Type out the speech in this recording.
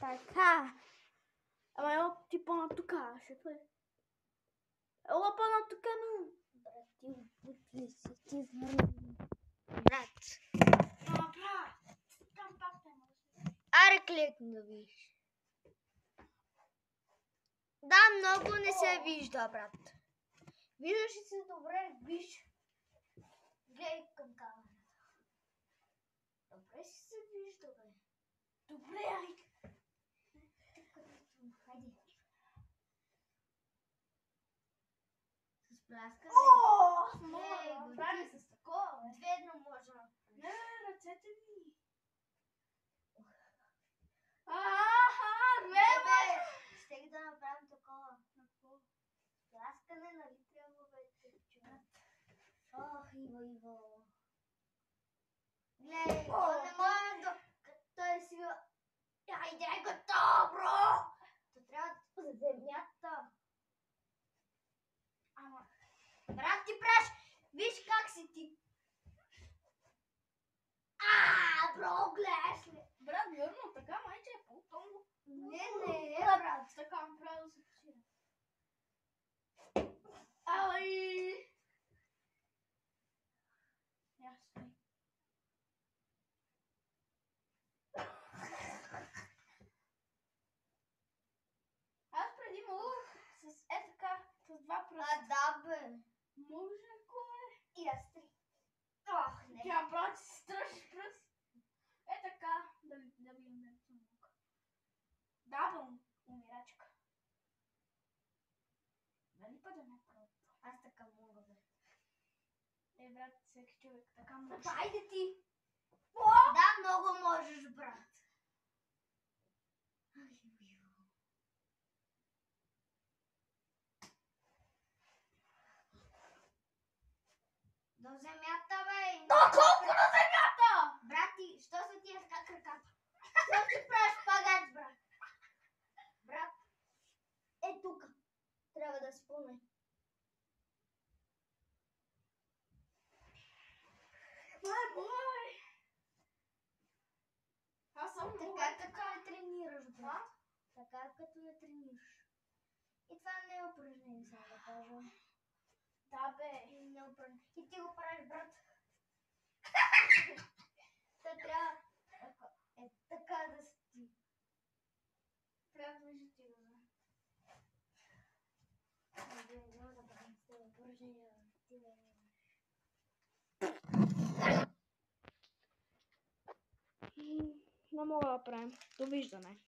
Така. Ама ело ти по-натука, ще бъде. Ело по-натука, но... Брат, ти опутли си, ти знам. Брат. Брат, там пак те може. Аре кликни да видиш. Да, много не се вижда, брат. Виждаш ли се добре? Виж. Гледай към камерата. Добре си се вижда, бе. Добре, айде. Хайде. С пляскане. Много направи с такова, бе. Дведно може да направиш. Не, ръцете ми. Не, бе. Щех да направим такова. Пляскане, нали трябва, бе, чуват. Ох, Иво. Гледай, то не може да... Той си... Айде, готово, бро! То трябва за земята. Ама... Брат, ти праш! Виж как си ти! Бро, гледаш ли? Брат, вярно, така майче е по-тонко. Не, брат. Така ми прави да се почина. Ай! Ясно. Аз преди мога с така, с два пръста. Да, бе. Може кое? И аз три. Ох, не. Тя брат си страши пръст. Така, да видим да съм мога. Да, бе, умирачка. Дали па да не правя? Аз така мога, бе. Брат, всеки човек така може. Айде ти. Да, много можеш, брат. До земята, бе. Колко на земята? Брати, що са тия така краката? Що си правиш шпагат, брат? Брат, тук. Трябва да спомня. Мой. Аз съм Така като не тренираш, брат. Така като не тренираш. И това не е упражнение, само да кажа. Да, бе. Не е упражнение. И ти го правиш, брат. Та трябва така да си. Трябва да вижда ти го знам. Няма да правим с това упражнение. Ти да Не мога да правим. Довиждане.